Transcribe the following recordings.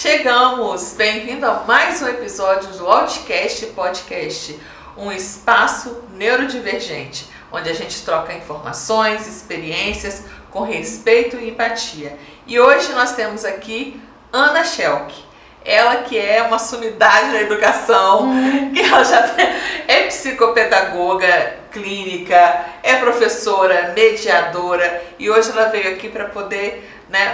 chegamos! Bem-vindo a mais um episódio do Outcast Podcast, um espaço neurodivergente, onde a gente troca informações, experiências com respeito e empatia. E hoje nós temos aqui Ana Schelk, ela que é uma sumidade da educação, que ela já é psicopedagoga clínica, é professora, mediadora, e hoje ela veio aqui para poder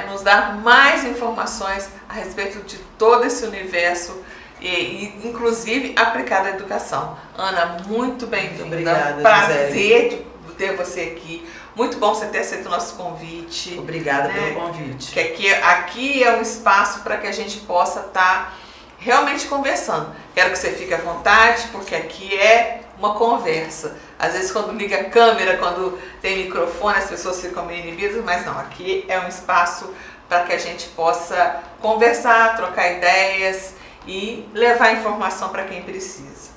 nos dar mais informações a respeito de todo esse universo e inclusive aplicado à educação. Ana, muito bem-vinda. Obrigada, prazer de ter você aqui. Muito bom você ter aceito o nosso convite. Obrigada pelo convite. Que aqui é um espaço para que a gente possa estar realmente conversando. Quero que você fique à vontade, porque aqui é uma conversa. Às vezes quando liga a câmera, quando tem microfone, as pessoas ficam meio inibidas, mas não, aqui é um espaço para que a gente possa conversar, trocar ideias e levar informação para quem precisa.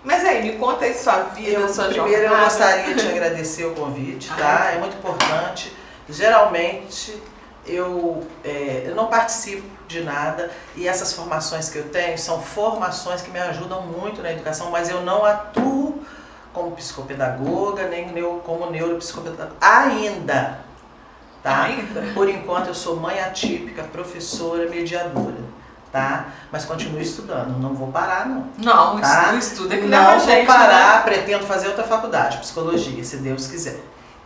Mas aí, me conta aí sua vida, sua jornada. Primeiro eu gostaria de agradecer o convite, tá? É muito importante. Geralmente eu não participo de nada e essas formações que eu tenho são formações que me ajudam muito na educação, mas eu não atuo como psicopedagoga, nem como neuropsicopedagoga ainda, tá? Ainda? Por enquanto eu sou mãe atípica, professora, mediadora, tá? Mas continuo estudando, não vou parar não. Não, tá? estudo é que não leva a vou gente, parar, pretendo fazer outra faculdade, psicologia, se Deus quiser.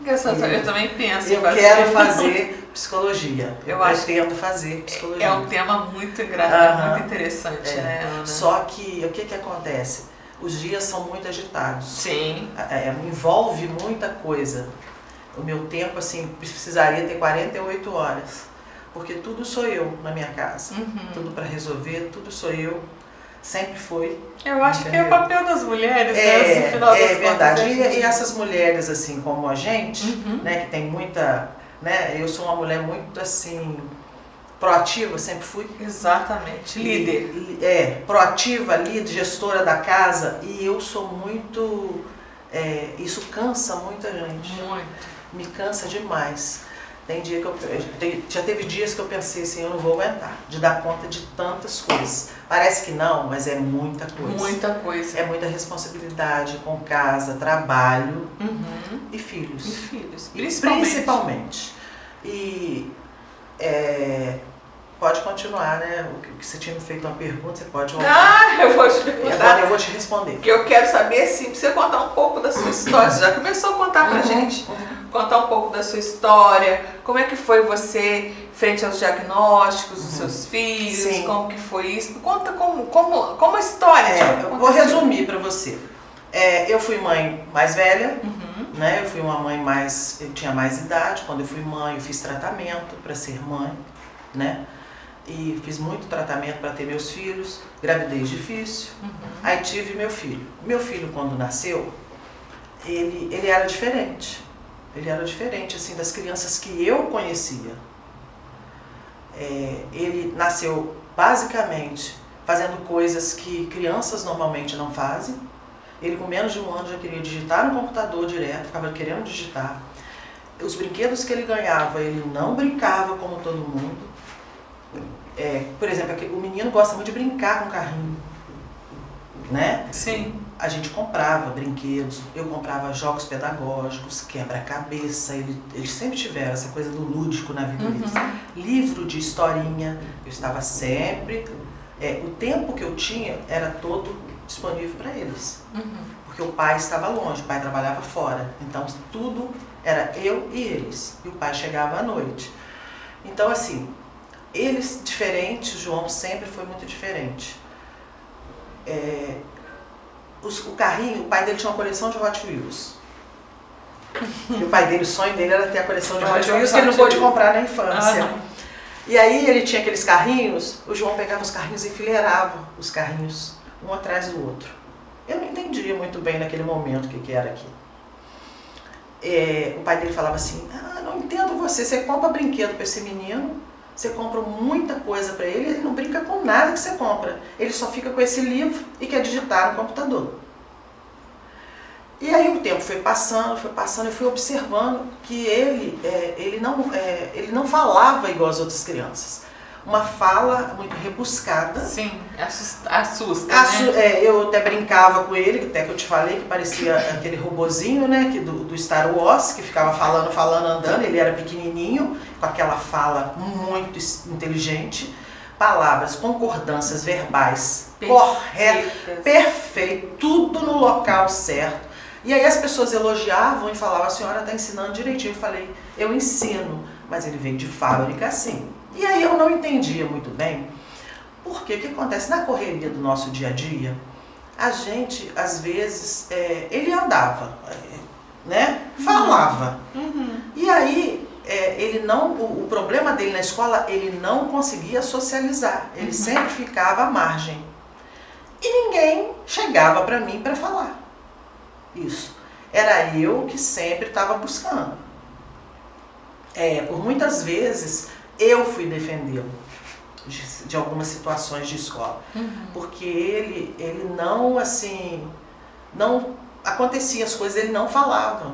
Eu também penso Eu quero fazer psicologia. Eu pretendo fazer psicologia. É um tema muito engraçado, muito interessante, né, Ana? Só que o que acontece? Os dias são muito agitados. Sim. Envolve muita coisa. O meu tempo, assim, precisaria ter 48 horas. Porque tudo sou eu na minha casa. Tudo para resolver, tudo sou eu. Sempre foi. Eu acho que é o papel das mulheres, né? No final das contas, verdade. E essas mulheres, assim, como a gente, né, que tem muita... né, eu sou uma mulher muito, assim, proativa, sempre fui. Exatamente. Líder. Proativa, líder, gestora da casa. E eu sou muito... isso cansa muita gente. Muito. Me cansa demais. Já teve dias que eu pensei assim, eu não vou aguentar de dar conta de tantas coisas. Parece que não, mas é muita coisa. Muita coisa. É muita responsabilidade com casa, trabalho e filhos. E filhos, principalmente. E pode continuar, né? O que você tinha me feito uma pergunta, você pode voltar. Eu vou te perguntar. Agora eu vou te responder. Porque eu quero saber, sim, pra você contar um pouco da sua história. Você já começou a contar pra gente. Contar um pouco da sua história, como é que foi você frente aos diagnósticos dos seus filhos, Sim. como que foi isso? Conta como a história. Eu vou resumir para você. Eu fui mãe mais velha, né? Eu fui uma mãe eu tinha mais idade. Quando eu fui mãe, eu fiz tratamento para ser mãe, né? E fiz muito tratamento para ter meus filhos, gravidez difícil. Aí tive meu filho. Meu filho, quando nasceu, ele era diferente. Ele era diferente, assim, das crianças que eu conhecia. Ele nasceu, basicamente, fazendo coisas que crianças normalmente não fazem. Ele, com menos de um ano, já queria digitar no computador direto, ficava querendo digitar. Os brinquedos que ele ganhava, ele não brincava como todo mundo. Por exemplo, o menino gosta muito de brincar com carrinho, né? Sim. A gente comprava brinquedos, eu comprava jogos pedagógicos, quebra-cabeça, eles sempre tiveram essa coisa do lúdico na vida deles. Livro de historinha, eu estava sempre... o tempo que eu tinha era todo disponível para eles. Porque o pai estava longe, o pai trabalhava fora. Então tudo era eu e eles. E o pai chegava à noite. Então assim, eles diferentes, o João sempre foi muito diferente. O carrinho, o pai dele tinha uma coleção de Hot Wheels. E o pai dele, o sonho dele era ter a coleção de Hot Wheels que ele não pôde comprar na infância. E aí ele tinha aqueles carrinhos, o João pegava os carrinhos e enfileirava os carrinhos, um atrás do outro. Eu não entendia muito bem naquele momento o que era aquilo. O pai dele falava assim, não entendo você compra brinquedo para esse menino, você compra muita coisa para ele não brinca com nada que você compra. Ele só fica com esse livro e quer digitar no computador. E aí o tempo foi passando, eu fui observando que ele não falava igual as outras crianças. uma fala muito rebuscada. Sim, assusta, né? Eu até brincava com ele, até que eu te falei que parecia aquele robozinho, né, do Star Wars, que ficava falando, andando. Ele era pequenininho, com aquela fala muito inteligente. Palavras, concordâncias verbais, corretas, perfeito, tudo no local certo. E aí as pessoas elogiavam e falavam, a senhora está ensinando direitinho. Eu falei, eu ensino, mas ele veio de fábrica assim. E aí eu não entendia muito bem, porque o que acontece na correria do nosso dia a dia, a gente, às vezes, ele andava, né? Falava. E aí, ele não, o problema dele na escola, ele não conseguia socializar, ele sempre ficava à margem. E ninguém chegava para mim para falar isso. Era eu que sempre estava buscando. Por muitas vezes, eu fui defendê-lo de algumas situações de escola. Porque ele não, assim, não acontecia as coisas, ele não falava,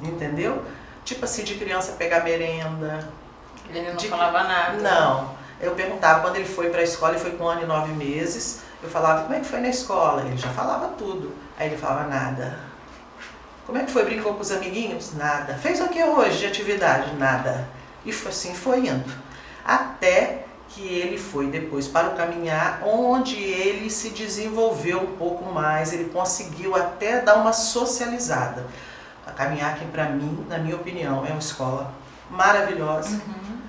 entendeu? Tipo assim, de criança pegar merenda. Ele não falava nada. Não. Eu perguntava, quando ele foi para a escola, ele foi com 1 ano e 9 meses, eu falava, como é que foi na escola? Ele já falava tudo. Aí ele falava, nada. Como é que foi? Brincou com os amiguinhos? Nada. Fez o que hoje de atividade? Nada. E assim foi indo. Até que ele foi depois para o caminhar, onde ele se desenvolveu um pouco mais, ele conseguiu até dar uma socializada. A caminhar, que para mim, na minha opinião, é uma escola maravilhosa.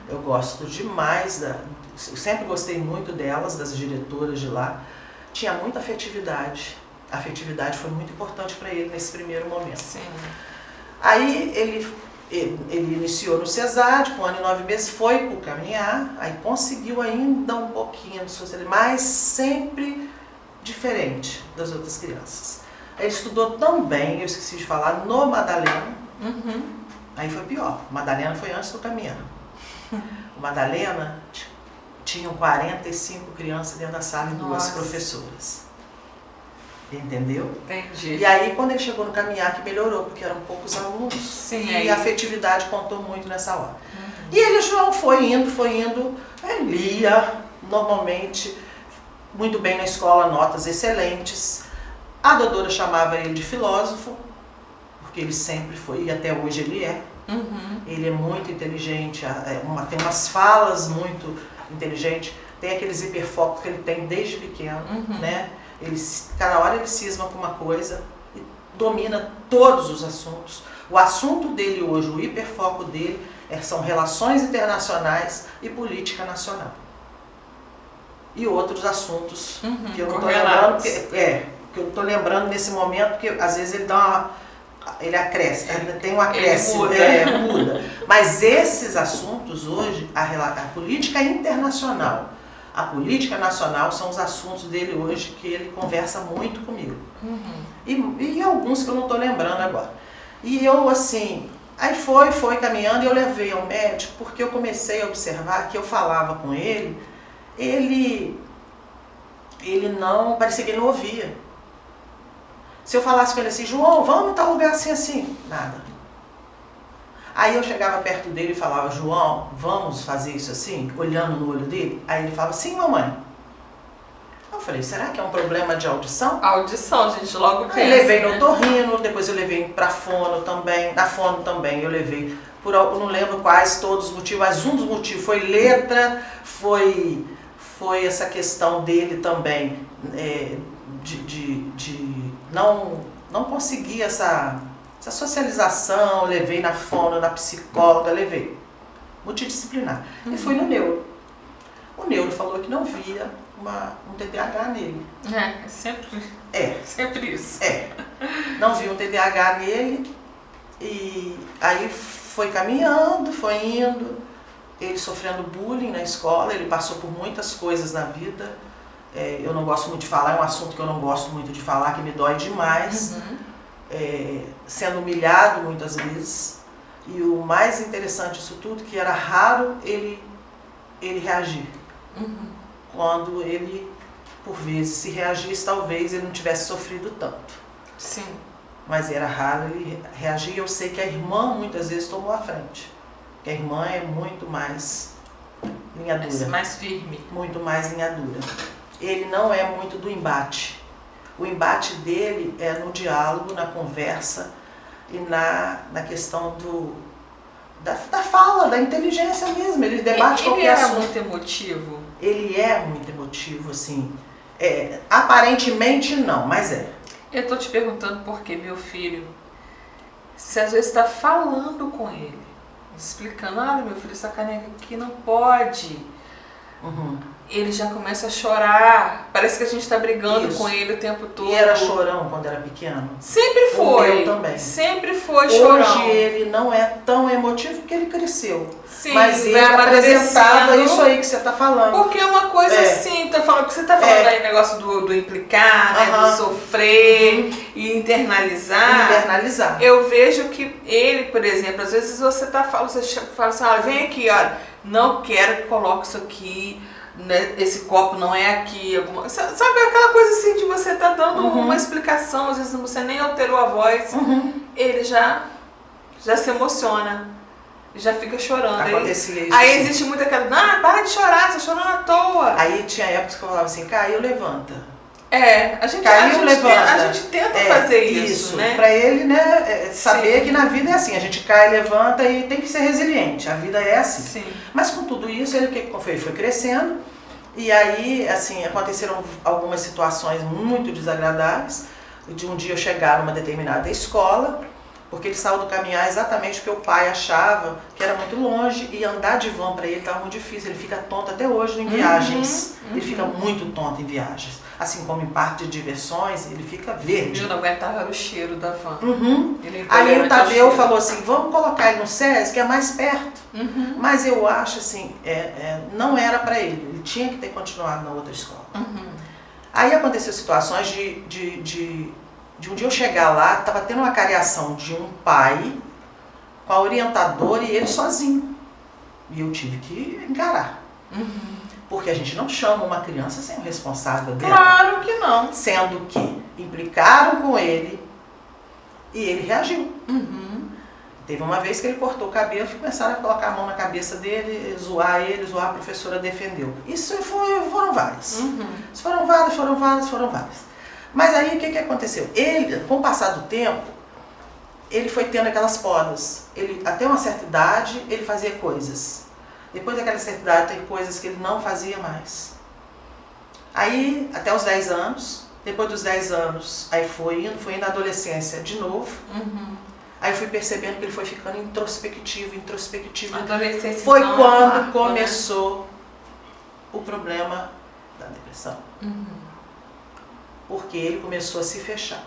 Eu gosto demais, eu sempre gostei muito delas, das diretoras de lá. Tinha muita afetividade. A afetividade foi muito importante para ele nesse primeiro momento. Sim. Aí ele iniciou no CESAD, com 1 ano e 9 meses, foi para o caminhar, aí conseguiu ainda um pouquinho de socializar, mas sempre diferente das outras crianças. Aí ele estudou tão bem, eu esqueci de falar, no Madalena. Aí foi pior. O Madalena foi antes do caminhar. O Madalena tinham 45 crianças dentro da sala e 2 professoras. Entendeu? Entendi. E aí, quando ele chegou no caminhar, que melhorou, porque eram poucos alunos. Sim, e a afetividade contou muito nessa hora. E ele, João, foi indo, lia normalmente, muito bem na escola, notas excelentes. A doutora chamava ele de filósofo, porque ele sempre foi, e até hoje ele é. Ele é muito inteligente, tem umas falas muito inteligentes, tem aqueles hiperfocos que ele tem desde pequeno, né? Cada hora ele cisma com uma coisa e domina todos os assuntos. O assunto dele hoje, o hiperfoco dele, são relações internacionais e política nacional. E outros assuntos que eu não estou lembrando, que eu não estou lembrando nesse momento, porque às vezes ele acresce, tem um acréscimo, muda. Mas esses assuntos hoje, a política internacional, a política nacional são os assuntos dele hoje que ele conversa muito comigo. E alguns que eu não estou lembrando agora. E eu, assim, aí foi caminhando e eu levei ao médico porque eu comecei a observar que eu falava com ele não, parecia que ele não ouvia. Se eu falasse com ele assim, João, vamos em tal lugar assim, assim, nada. Aí eu chegava perto dele e falava, João, vamos fazer isso assim? Olhando no olho dele. Aí ele falava, sim, mamãe. Eu falei, será que é um problema de audição? Audição, gente, logo pensa. Aí levei no otorrino, depois eu levei pra fono também. Na fono também eu levei, eu não lembro quais todos os motivos, mas um dos motivos foi letra, foi essa questão dele também, de não conseguir essa socialização. Levei na fono, na psicóloga, levei. Multidisciplinar. E fui no neuro. O neuro falou que não via um TDAH nele. Sempre isso. Não via um TDAH nele. E aí foi caminhando, foi indo. Ele sofrendo bullying na escola, ele passou por muitas coisas na vida. Eu não gosto muito de falar, é um assunto que eu não gosto muito de falar, que me dói demais. Sendo humilhado muitas vezes. E o mais interessante disso tudo, que era raro ele reagir. Quando ele, por vezes, se reagisse, talvez ele não tivesse sofrido tanto. Sim. Mas era raro ele reagir. Eu sei que a irmã muitas vezes tomou a frente. Porque a irmã é muito mais linha dura. Mais firme. Muito mais linha dura. Ele não é muito do embate. O embate dele é no diálogo, na conversa e na questão da fala, da inteligência mesmo. Ele debate qualquer assunto. Ele é muito emotivo? Ele é muito emotivo, assim. Aparentemente não, mas é. Eu tô te perguntando porque meu filho, você às vezes está falando com ele, explicando, olha meu filho, essa caneca aqui não pode. Uhum. Ele já começa a chorar. Parece que a gente está brigando com ele o tempo todo. E era chorão quando era pequeno? Sempre foi. O meu também. Sempre foi chorão. Hoje ele não é tão emotivo porque ele cresceu. Sim, mas ele apresentava isso aí que você está falando. Porque é uma coisa assim, tô falando, que você está falando aí, negócio do implicar, né, do sofrer e internalizar. Internalizar. Eu vejo que ele, por exemplo, às vezes você fala assim, olha, vem aqui, olha, não quero que coloque isso aqui, né, esse copo não é aqui, sabe aquela coisa assim de você tá dando uma explicação, às vezes você nem alterou a voz, ele já se emociona, já fica chorando. Acontecia isso. Aí existe muito aquela, para de chorar, você tá chorando à toa. Aí tinha épocas que eu falava assim, caiu, levanta. A gente tenta fazer isso, né? Pra ele, né, saber que na vida é assim, a gente cai, levanta e tem que ser resiliente, a vida é assim. Sim. Mas com tudo isso, ele foi crescendo e aí, assim, aconteceram algumas situações muito desagradáveis, de um dia eu chegar numa determinada escola, porque ele saiu do caminhar exatamente porque o pai achava que era muito longe e andar de van para ele estava muito difícil. Ele fica tonto até hoje em viagens. Ele fica muito tonto em viagens. Assim como em parque de diversões, ele fica verde. Eu não aguentava o cheiro da van. Aí o Tadeu falou assim, vamos colocar ele no SESI, que é mais perto. Mas eu acho assim, não era para ele. Ele tinha que ter continuado na outra escola. Aí aconteceu situações de um dia eu chegar lá, estava tendo uma cariação de um pai com a orientadora e ele sozinho. E eu tive que encarar. Porque a gente não chama uma criança sem o responsável dela. Claro que não. Sendo que implicaram com ele e ele reagiu. Teve uma vez que ele cortou o cabelo e começaram a colocar a mão na cabeça dele, zoar a professora defendeu. Isso foram vários. Foram vários. Mas aí o que aconteceu? Ele, com o passar do tempo, ele foi tendo aquelas podas. Ele, até uma certa idade, ele fazia coisas. Depois daquela certa idade, tem coisas que ele não fazia mais. Aí, até os 10 anos, depois dos 10 anos, aí foi indo à adolescência de novo. Aí eu fui percebendo que ele foi ficando introspectivo. Adolescência foi quando começou o problema da depressão. Porque ele começou a se fechar.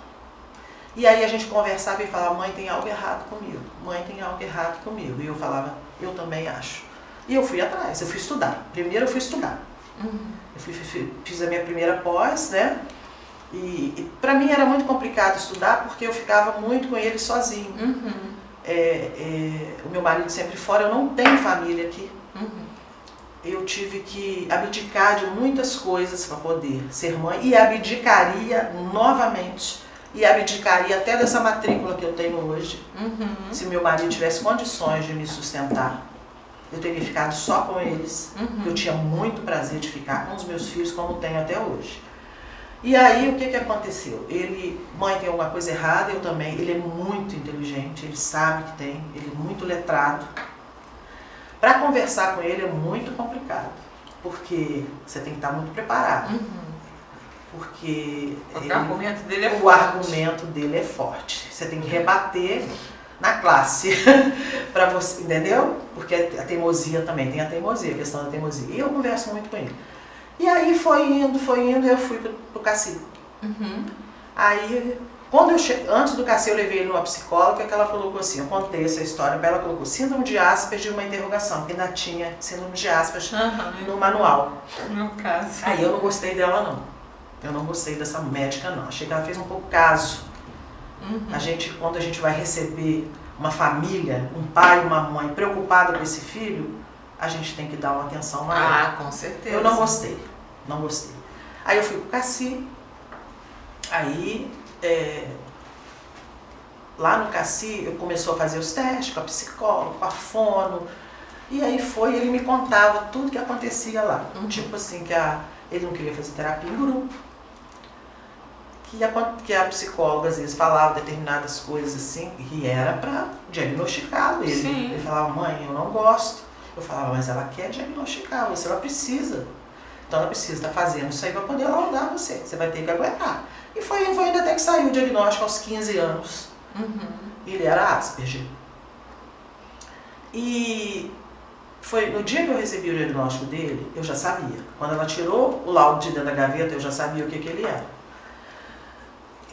E aí a gente conversava e falava, mãe, tem algo errado comigo. E eu falava, eu também acho. E eu fui atrás, eu fui estudar. Primeiro eu fui estudar. Eu fiz a minha primeira pós, né? E pra mim era muito complicado estudar porque eu ficava muito com ele sozinho. O meu marido sempre fora, eu não tenho família aqui. Eu tive que abdicar de muitas coisas para poder ser mãe e abdicaria novamente. E abdicaria até dessa matrícula que eu tenho hoje. Se meu marido tivesse condições de me sustentar, eu teria ficado só com eles. Eu tinha muito prazer de ficar com os meus filhos como tenho até hoje. E aí o que aconteceu? Mãe, tem alguma coisa errada, eu também. Ele é muito inteligente, ele sabe que tem, ele é muito letrado. Para conversar com ele é muito complicado, porque você tem que estar muito preparado. Porque o argumento dele é forte. O argumento dele é forte. Você tem que rebater na classe, para você, entendeu? Porque a teimosia também, tem a questão da teimosia. E eu converso muito com ele. E aí foi indo, e eu fui pro Cassi. Aí, antes do Cassi eu levei ele numa psicóloga, que ela colocou assim, eu contei essa história, ela colocou síndrome de Asperger de uma interrogação, porque ainda tinha síndrome de Asperger no manual. No meu caso. Aí eu não gostei dela não. Eu não gostei dessa médica não. Achei que ela fez um pouco caso. Quando a gente vai receber uma família, um pai e uma mãe preocupada com esse filho, a gente tem que dar uma atenção maior. Com certeza. Eu não gostei. Aí eu fui pro Cassi. Aí, lá no Cassi, eu comecei a fazer os testes com a psicóloga, com a fono. E aí ele me contava tudo que acontecia lá. Tipo assim, ele não queria fazer terapia em grupo. Que a psicóloga às vezes falava determinadas coisas assim, e era para diagnosticá-lo. Ele falava, mãe, eu não gosto. Eu falava, mas ela quer diagnosticar você, ela precisa. Então ela precisa estar fazendo isso aí para poder laudar você. Você vai ter que aguentar. E foi ainda até que saiu o diagnóstico aos 15 anos. Ele era Asperger. E foi no dia que eu recebi o diagnóstico dele, eu já sabia. Quando ela tirou o laudo de dentro da gaveta, eu já sabia o que ele era.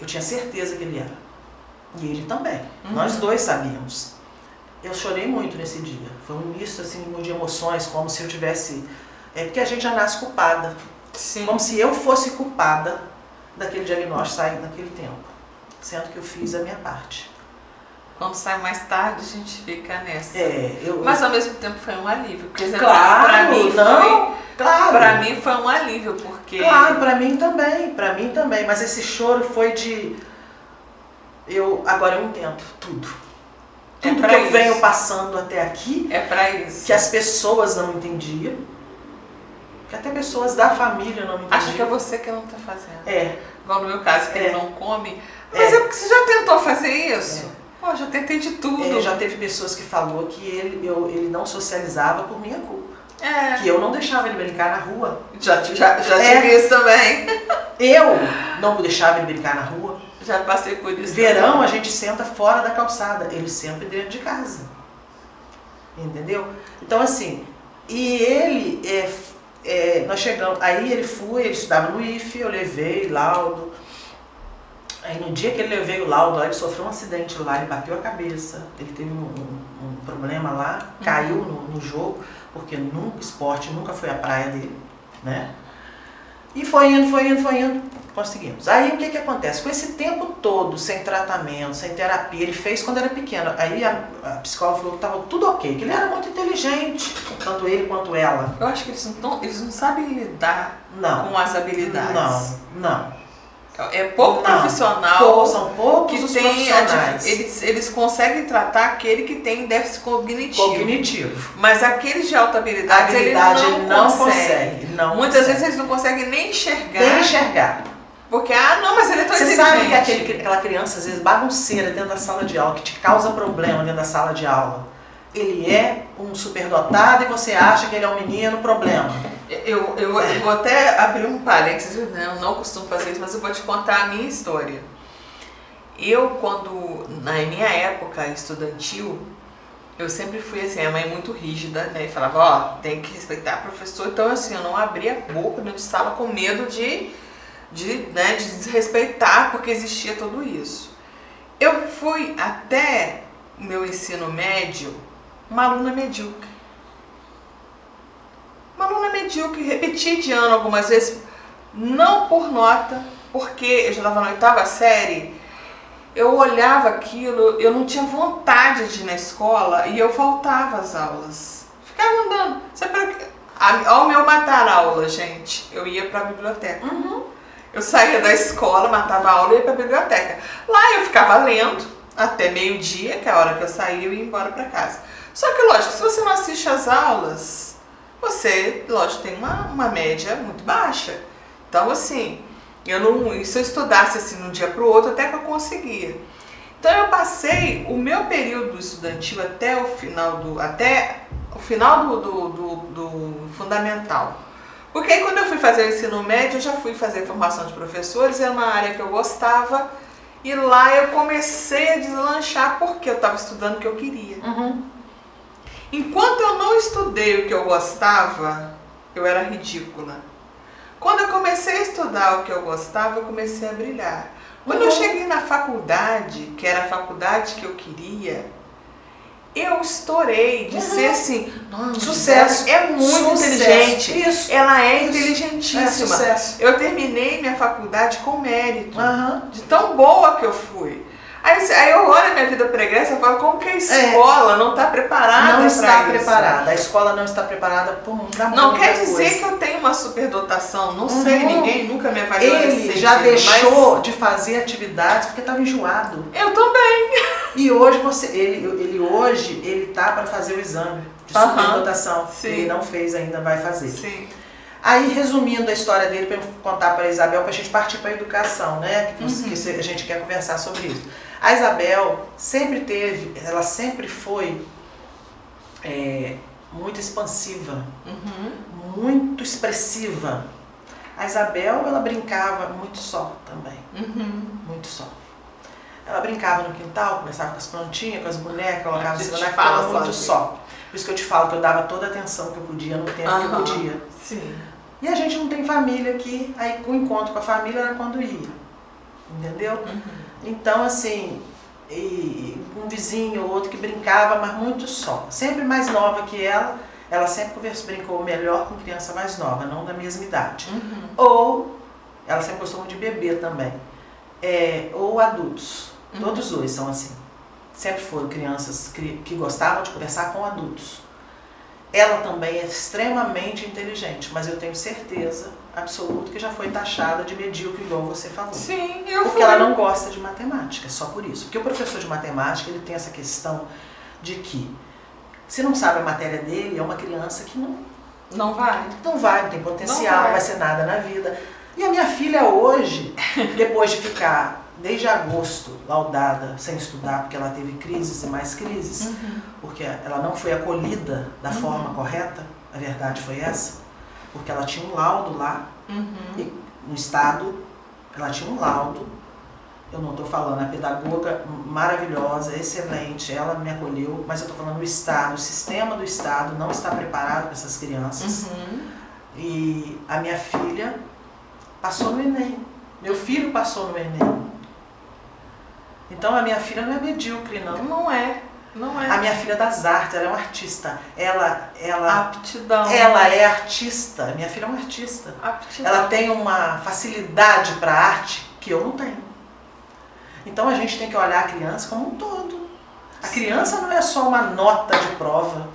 Eu tinha certeza que ele era. E ele também. Nós dois sabíamos. Eu chorei muito nesse dia. Foi um misto assim, de emoções, como se eu tivesse... porque a gente já nasce culpada. Sim. Como se eu fosse culpada daquele diagnóstico sair naquele tempo. Sendo que eu fiz a minha parte. Quando sai mais tarde, a gente fica nessa. Eu... Mas ao mesmo tempo foi um alívio. Por exemplo, claro, pra mim não, claro. Pra mim foi um alívio, porque... Claro, pra mim também. Mas esse choro foi de... Agora eu entendo tudo. Tudo que eu venho passando até aqui... É pra isso. Que as pessoas não entendiam. Que até pessoas da família não entendiam. Acha que é você que não tá fazendo. Igual no meu caso, que ele não come. Mas é porque você já tentou fazer isso? Pô, já tentei de tudo. Já teve pessoas que falou que ele não socializava por minha culpa. É. Que eu não deixava ele brincar na rua. Já tive isso também. Eu não deixava ele brincar na rua. Já passei por isso. Verão também. A gente senta fora da calçada, ele sempre dentro de casa. Entendeu? Então assim, e ele, nós chegamos, aí ele estudava no IFE, eu levei laudo. Aí no dia que ele levei o laudo, ele sofreu um acidente lá, ele bateu a cabeça, ele teve um problema lá, caiu no jogo, porque esporte nunca foi a praia dele, né? E foi indo, conseguimos. Aí o que acontece? Com esse tempo todo, sem tratamento, sem terapia, ele fez quando era pequeno. Aí a psicóloga falou que estava tudo ok, que ele era muito inteligente, tanto ele quanto ela. Eu acho que eles não sabem lidar com as habilidades. Não. É pouco profissional. São poucos os profissionais. Eles conseguem tratar aquele que tem déficit cognitivo. Mas aqueles de alta habilidade, ele não consegue. Muitas vezes eles não conseguem nem enxergar. Porque, mas ele é tão inteligente. Você sabe que aquela criança, às vezes, bagunceira dentro da sala de aula, que te causa problema dentro da sala de aula. Ele é um superdotado e você acha que ele é um menino, problema. Eu vou até abrir um parênteses, eu não costumo fazer isso, mas eu vou te contar a minha história. Na minha época estudantil, eu sempre fui assim, a mãe muito rígida, né? E falava, tem que respeitar o professor. Então, assim, eu não abria a boca dentro de sala com medo de desrespeitar, porque existia tudo isso. Eu fui até o meu ensino médio uma aluna medíocre. Repeti de ano algumas vezes, não por nota, porque eu já estava na 8ª série, eu olhava aquilo, eu não tinha vontade de ir na escola e eu faltava às aulas. Ficava andando. Olha o meu matar aula, gente. Eu ia para a biblioteca. Eu saía da escola, matava a aula e ia para a biblioteca. Lá eu ficava lendo até meio-dia, que é a hora que eu saía, eu ia embora para casa. Só que, lógico, se você não assiste às aulas, você, lógico, tem uma média muito baixa. Então, assim, se eu estudasse assim de um dia para o outro, até que eu conseguia. Então, eu passei o meu período estudantil até o final do fundamental. Porque aí, quando eu fui fazer o ensino médio, eu já fui fazer formação de professores, era uma área que eu gostava. E lá eu comecei a deslanchar porque eu estava estudando o que eu queria. Enquanto eu não estudei o que eu gostava, eu era ridícula. Quando eu comecei a estudar o que eu gostava, eu comecei a brilhar. Quando eu cheguei na faculdade, que era a faculdade que eu queria, eu estourei de ser assim, sucesso. É muito inteligente. Isso. Ela é inteligentíssima. Sucesso. Eu terminei minha faculdade com mérito, de tão boa que eu fui. Aí eu olho a minha vida pregressa e falo, como que a escola não está preparada para isso? Não está preparada. A escola não está preparada para Não quer dizer que eu tenho uma superdotação. Não sei, ninguém nunca me avaliou nesse sentido. Ele já deixou de fazer atividades porque estava enjoado. Eu também. E hoje ele está para fazer o exame. de superdotação. Sim. Ele não fez ainda, vai fazer. Sim. Aí, resumindo a história dele, para eu contar para a Isabel, para a gente partir para a educação, né? Que a gente quer conversar sobre isso. A Isabel ela sempre foi muito expansiva, muito expressiva. A Isabel, ela brincava muito só também, muito só. Ela brincava no quintal, conversava com as plantinhas, com as bonecas, colocava em cima da cama, muito só. Por isso que eu te falo que eu dava toda a atenção que eu podia no tempo que eu podia. Sim. E a gente não tem família aqui, aí o encontro com a família era quando ia, entendeu? Então, assim, um vizinho ou outro que brincava, mas muito só. Sempre mais nova que ela sempre brincou melhor com criança mais nova, não da mesma idade. Ou, ela sempre gostou muito de bebê também, ou adultos, todos os dois são assim. Sempre foram crianças que gostavam de conversar com adultos. Ela também é extremamente inteligente, mas eu tenho certeza absoluta que já foi taxada de medíocre, igual você falou. Sim, porque ela não gosta de matemática, só por isso. Porque o professor de matemática, ele tem essa questão de que, se não sabe a matéria dele, é uma criança que não vai, não tem potencial, não vai ser nada na vida. E a minha filha hoje, depois de ficar desde agosto laudada sem estudar, porque ela teve crises e mais crises, porque ela não foi acolhida da forma correta, a verdade foi essa, porque ela tinha um laudo lá, e no estado, ela tinha um laudo, eu não estou falando, a pedagoga maravilhosa, excelente, ela me acolheu, mas eu estou falando do estado, o sistema do estado não está preparado para essas crianças, e a minha filha passou no Enem, meu filho passou no Enem. Então a minha filha não é medíocre, não. Não é. A minha filha é das artes, ela é uma artista. Aptidão. Ela é artista. Minha filha é uma artista. Aptidão. Ela tem uma facilidade para arte que eu não tenho. Então a gente tem que olhar a criança como um todo. A criança não é só uma nota de prova.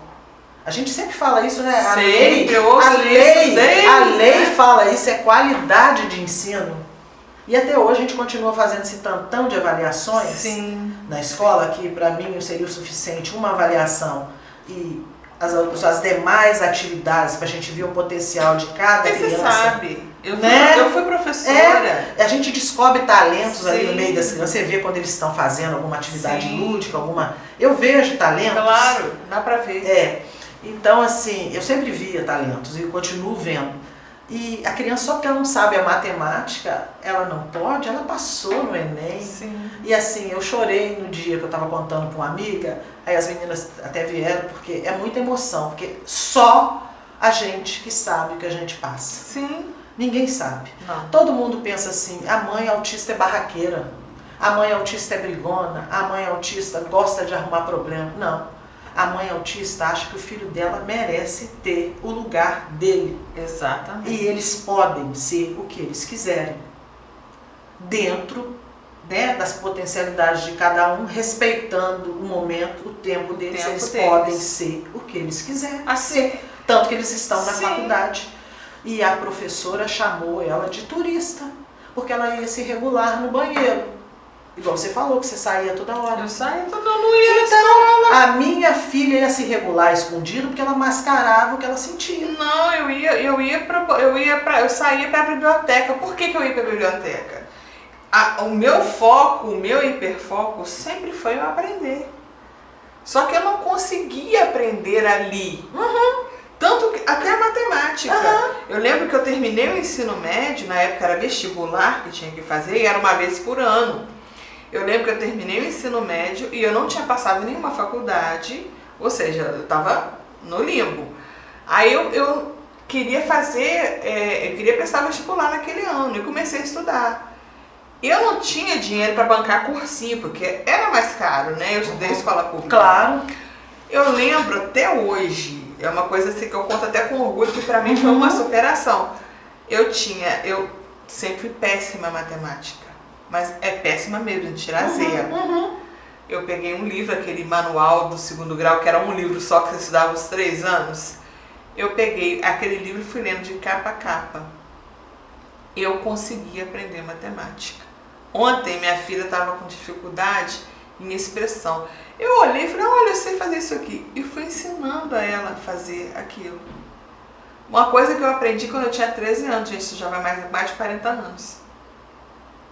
A gente sempre fala isso, né? A lei fala isso, é qualidade de ensino. E até hoje a gente continua fazendo esse tantão de avaliações na escola, que para mim seria o suficiente uma avaliação e as demais atividades para a gente ver o potencial de cada criança. Você sabe, eu fui professora. A gente descobre talentos ali no meio das crianças. Você vê quando eles estão fazendo alguma atividade lúdica, eu vejo talentos. Claro, dá para ver. Então, assim, eu sempre via talentos e continuo vendo. E a criança, só porque ela não sabe a matemática, ela não pode, ela passou no Enem. E assim, eu chorei no dia que eu estava contando para uma amiga, aí as meninas até vieram, porque é muita emoção, porque só a gente que sabe o que a gente passa. Ninguém sabe. Não. Todo mundo pensa assim, a mãe autista é barraqueira, a mãe autista é brigona, a mãe autista gosta de arrumar problema. Não. A mãe autista acha que o filho dela merece ter o lugar dele. Exatamente. E eles podem ser o que eles quiserem. Dentro, né, das potencialidades de cada um, respeitando o momento, o tempo deles, podem ser o que eles quiserem ser. Tanto que eles estão na faculdade. E a professora chamou ela de turista, porque ela ia se regular no banheiro. Igual você falou, que você saía toda hora. Eu saía toda hora, não ia na escola. A minha filha ia se regular escondido porque ela mascarava o que ela sentia. Não, eu saía para a biblioteca. Por que eu ia para a biblioteca? O meu foco, o meu hiperfoco sempre foi eu aprender. Só que eu não conseguia aprender ali. Tanto que até a matemática. Eu lembro que eu terminei o ensino médio, na época era vestibular que tinha que fazer, e era uma vez por ano. Eu lembro que eu terminei o ensino médio e eu não tinha passado em nenhuma faculdade, ou seja, eu estava no limbo. Aí eu queria eu queria prestar vestibular naquele ano, eu comecei a estudar. Eu não tinha dinheiro para bancar cursinho, porque era mais caro, né? Eu estudei escola pública. Claro. Eu lembro até hoje, é uma coisa assim que eu conto até com orgulho, que para mim foi uma superação. Eu sempre fui péssima em matemática. Mas é péssima mesmo, de tirar zero. Eu peguei um livro, aquele manual do 2º grau, que era um livro só que você estudava os 3 anos. Eu peguei aquele livro e fui lendo de capa a capa. Eu consegui aprender matemática. Ontem minha filha estava com dificuldade em expressão. Eu olhei e falei, olha, eu sei fazer isso aqui. E fui ensinando a ela a fazer aquilo. Uma coisa que eu aprendi quando eu tinha 13 anos, gente, isso já vai mais de 40 anos.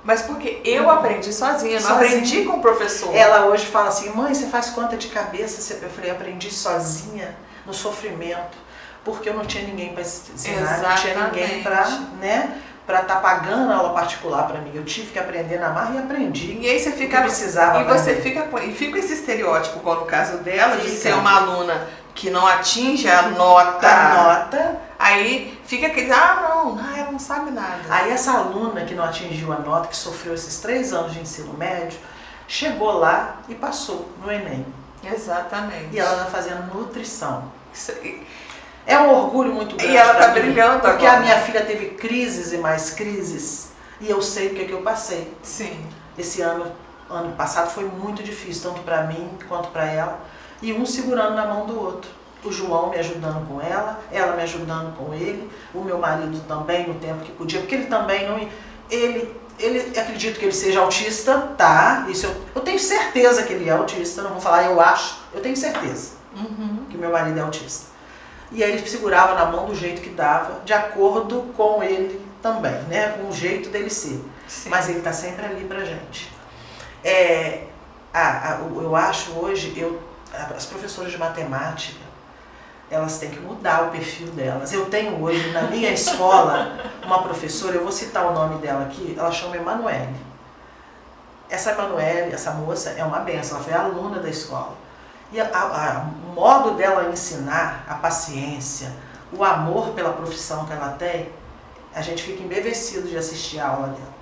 Mas porque eu aprendi sozinha, não aprendi com o professor. Ela hoje fala assim, mãe, você faz conta de cabeça? Eu falei, aprendi sozinha, no sofrimento, porque eu não tinha ninguém para ensinar, não tinha ninguém para, né, para estar pagando aula particular para mim. Eu tive que aprender na marra e aprendi. E aí você fica, precisava e você fica esse estereótipo, como no caso dela, de ser uma aluna que não atinge a nota. Aí fica aquele, ela não sabe nada. Aí essa aluna que não atingiu a nota, que sofreu esses 3 anos de ensino médio, chegou lá e passou no Enem. Exatamente. E ela está fazendo nutrição. É um orgulho muito grande. E ela está brilhando porque agora. A minha filha teve crises e mais crises. E eu sei o que eu passei. Sim. Esse ano passado foi muito difícil, tanto para mim quanto para ela. E um segurando na mão do outro. O João me ajudando com ela me ajudando com ele, o meu marido também no tempo que podia, porque ele também não... Ele acredito que ele seja autista, tá? Isso eu tenho certeza que ele é autista, não vou falar eu acho, eu tenho certeza que meu marido é autista. E aí ele segurava na mão do jeito que dava, de acordo com ele também, né? Com o jeito dele ser. Sim. Mas ele tá sempre ali pra gente. Eu acho hoje, as professoras de matemática, elas têm que mudar o perfil delas. Eu tenho hoje na minha escola uma professora, eu vou citar o nome dela aqui, ela chama Emanuele. Essa Emanuele, essa moça é uma benção, ela foi aluna da escola. E o modo dela ensinar, a paciência, o amor pela profissão que ela tem, a gente fica embevecido de assistir a aula dela.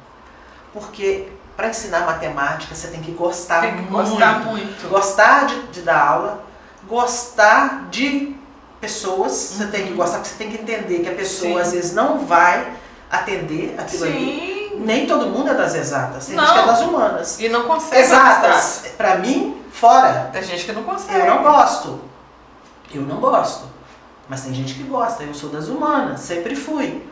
Porque para ensinar matemática você tem que gostar muito. Gostar de dar aula, gostar de pessoas, você tem que gostar, porque você tem que entender que a pessoa às vezes não vai atender aquilo ali. Nem todo mundo é das exatas, tem gente que é das humanas. E não consegue. Exatas, pra mim, fora. Tem gente que não consegue. Eu não gosto. Mas tem gente que gosta, eu sou das humanas, sempre fui.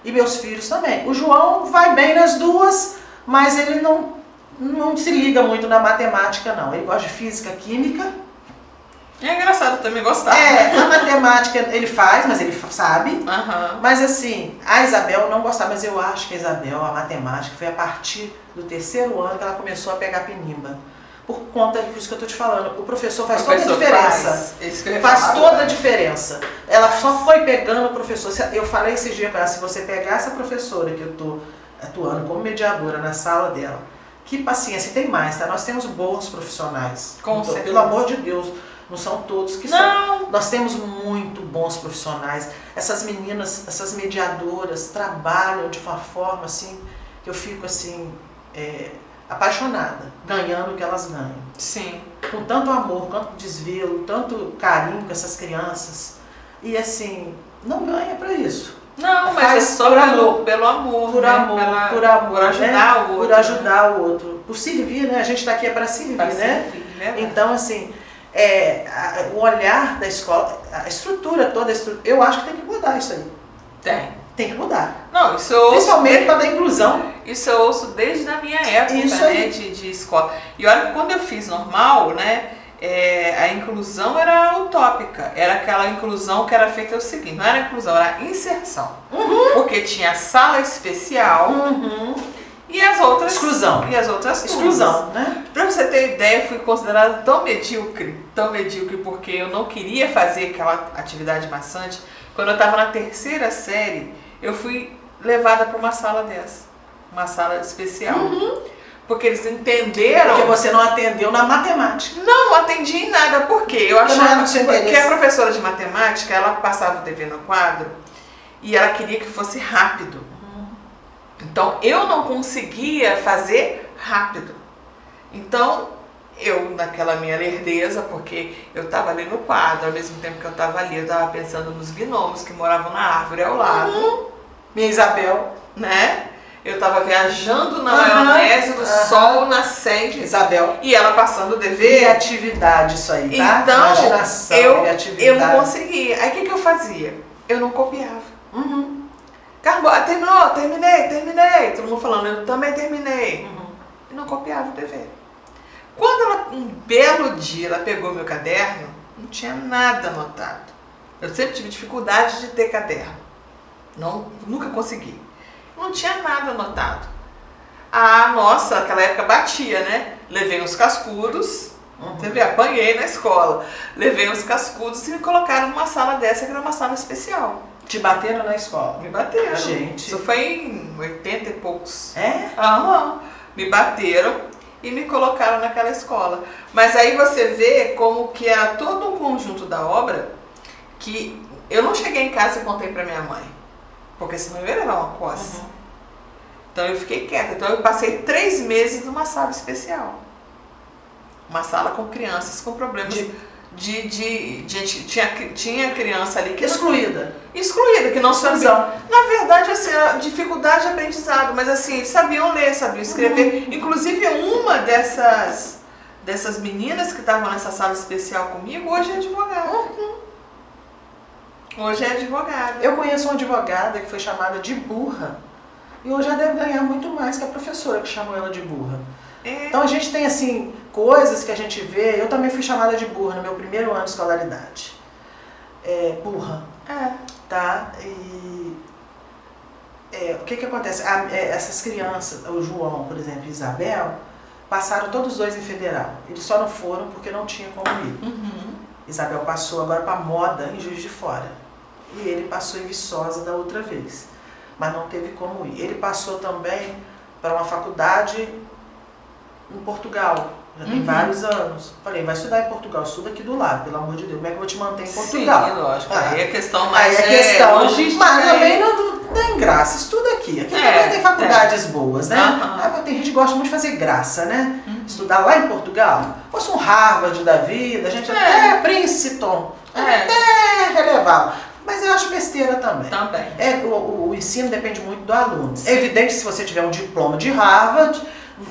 E meus filhos também. O João vai bem nas duas, mas ele não se liga muito na matemática não. Ele gosta de física, química. É engraçado também gostar. A matemática ele faz, mas ele sabe. Mas assim, a Isabel não gostava, mas eu acho que a Isabel, a matemática, foi a partir do 3º ano que ela começou a pegar pinimba. Por conta disso que eu tô te falando. O professor faz toda a diferença. Faz toda a diferença. Ela só foi pegando o professor. Eu falei esses dias para ela, se você pegar essa professora que eu tô atuando como mediadora na sala dela, que paciência, tem mais, tá? Nós temos bons profissionais. Pelo amor de Deus. Não são todos que são. Nós temos muito bons profissionais. Essas meninas, essas mediadoras trabalham de uma forma assim que eu fico assim apaixonada, ganhando o que elas ganham. Sim. Com tanto amor, tanto desvelo, tanto carinho com essas crianças. E assim, não ganha para isso. Não, mas é só pelo amor. Por amor, por ajudar o outro. Por ajudar o outro. Por servir, né? A gente está aqui para servir, né? Então, assim, o olhar da escola, a estrutura toda, eu acho que tem que mudar isso aí. Tem que mudar. Não, isso eu ouço, principalmente para dar inclusão. Isso eu ouço desde a minha época, né, de escola. E olha que quando eu fiz normal, né, a inclusão era utópica. Era aquela inclusão que era feita o seguinte, não era inclusão, era inserção. Porque tinha sala especial e as outras... Exclusão. E as outras exclusão, né? Pra você ter ideia, eu fui considerada tão medíocre, porque eu não queria fazer aquela atividade maçante. Quando eu estava na 3ª série, eu fui levada para uma sala dessa, uma sala especial. Porque eles entenderam... Porque você não atendeu na matemática. Não atendi em nada. Por quê? Eu achava que a professora de matemática, ela passava o dever no quadro e ela queria que fosse rápido. Então, eu não conseguia fazer rápido. Então, eu, naquela minha lerdeza, porque eu estava ali no quadro, ao mesmo tempo que eu estava ali, eu estava pensando nos gnomos que moravam na árvore ao lado. Minha Isabel. Né? Eu estava viajando na maionese do sol nascente. Isabel. E ela passando o dever. Criatividade isso aí, tá? Então, imaginação, criatividade. Eu não conseguia. Aí o que eu fazia? Eu não copiava. Caramba, terminou, terminei. Todo mundo falando, eu também terminei. E não copiava o dever. Quando ela, um belo dia, ela pegou meu caderno, não tinha nada anotado. Eu sempre tive dificuldade de ter caderno. Nunca consegui. Não tinha nada anotado. Ah, nossa, naquela época batia, né? Levei uns cascudos, você vê, apanhei na escola. Levei uns cascudos e me colocaram numa sala dessa, que era uma sala especial. Te bateram na escola? Me bateram. Gente. Isso foi em 80 e poucos. É? Aham. Me bateram e me colocaram naquela escola. Mas aí você vê como que era todo um conjunto da obra que eu não cheguei em casa e contei pra minha mãe. Porque senão eu ia levar uma coça. Então eu fiquei quieta. Então eu passei 3 meses numa sala especial. Uma sala com crianças com problemas tinha criança ali que Excluída. Excluída, que não sabia. Exclusão. Na verdade, assim, a dificuldade de aprendizado, mas assim, eles sabiam ler, sabiam escrever. Inclusive, uma dessas meninas que estavam nessa sala especial comigo, hoje é advogada. Hoje é advogada. Eu conheço uma advogada que foi chamada de burra. E hoje ela deve ganhar muito mais que a professora que chamou ela de burra. Então a gente tem assim, coisas que a gente vê. Eu também fui chamada de burra no meu primeiro ano de escolaridade. Burra. Tá? E o que acontece? Essas crianças, o João, por exemplo, e Isabel, passaram todos os dois em federal. Eles só não foram porque não tinha como ir. Isabel passou agora para moda em Juiz de Fora. E ele passou em Viçosa da outra vez. Mas não teve como ir. Ele passou também para uma faculdade em Portugal. Já tem vários anos. Falei, vai estudar em Portugal, estuda aqui do lado, pelo amor de Deus. Como é que eu vou te manter em Portugal? Sim, lógico. Aí a questão mais logística. Mas também não tem graça, estuda aqui. Aqui também tem faculdades boas, né? Tem gente que gosta muito de fazer graça, né? Estudar lá em Portugal. Fosse um Harvard da vida, a gente até Princeton, até relevava. Mas eu acho besteira também. O ensino depende muito do aluno. É evidente que se você tiver um diploma de Harvard,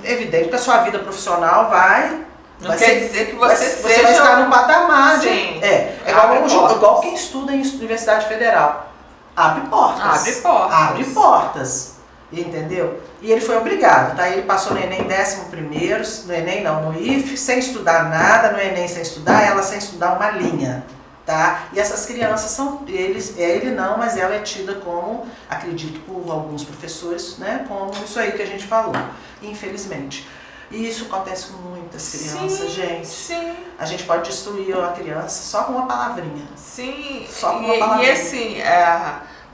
evidente que a sua vida profissional vai quer dizer que você vai estar no patamar. Sim. Igual quem estuda em Universidade Federal. Abre portas. Abre portas. Entendeu? E ele foi obrigado, tá? Ele passou no Enem 11º, no Enem não, no IFE, sem estudar nada, no Enem sem estudar, ela sem estudar uma linha. Tá? E essas crianças são, ele não, mas ela é tida como, acredito por alguns professores, né, como isso aí que a gente falou, infelizmente. E isso acontece com muitas crianças, gente. Sim. A gente pode destruir a criança só com uma palavrinha. Sim. Só com uma palavrinha. E assim,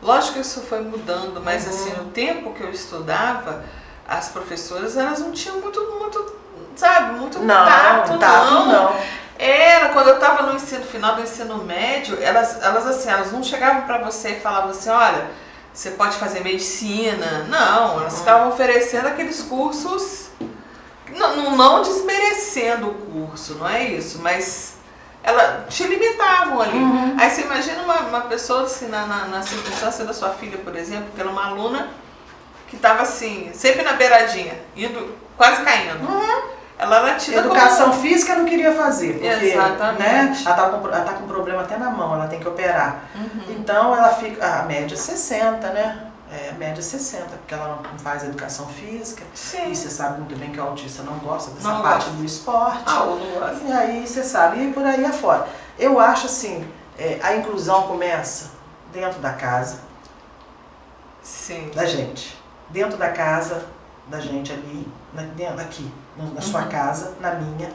lógico que isso foi mudando, mas assim, no tempo que eu estudava, as professoras, elas não tinham muito tato, não. Quando eu estava no final do ensino médio, elas não chegavam para você e falavam assim, olha, você pode fazer medicina. Não, elas ficavam oferecendo aqueles cursos, não desmerecendo o curso, não é isso, mas elas te limitavam ali. Aí você imagina uma pessoa assim, na circunstância da sua filha, por exemplo, que era uma aluna que estava assim, sempre na beiradinha, quase caindo. Ela era tida Educação física não queria fazer, porque exatamente. Né, ela tá com problema até na mão, ela tem que operar. Então ela fica, a média 60, né? A média 60, porque ela não faz educação física. Sim. E você sabe muito bem que o autista não gosta dessa Não parte gosta. do esporte. Não gosta. E aí você sabe, e por aí afora. Eu acho assim, a inclusão começa dentro da casa. Sim. Da gente. Dentro da casa da gente ali, aqui, na sua casa, na minha.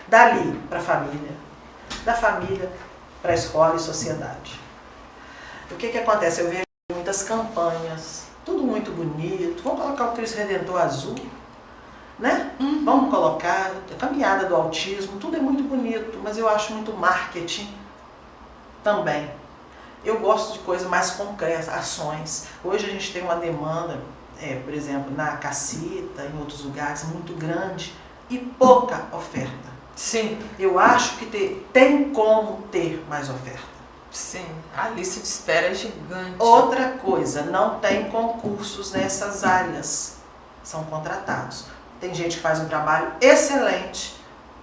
Dali para a família. Da família para a escola e sociedade. O que acontece? Eu vejo muitas campanhas, tudo muito bonito. Vamos colocar o Cristo Redentor azul, né? Vamos colocar a caminhada do autismo, tudo é muito bonito, mas eu acho muito marketing também. Eu gosto de coisas mais concretas, ações. Hoje a gente tem uma demanda, por exemplo, na Cacita, em outros lugares, muito grande e pouca oferta. Sim. Eu acho que tem como ter mais oferta. Sim, a lista de espera é gigante. Outra coisa, não tem concursos nessas áreas, são contratados. Tem gente que faz um trabalho excelente,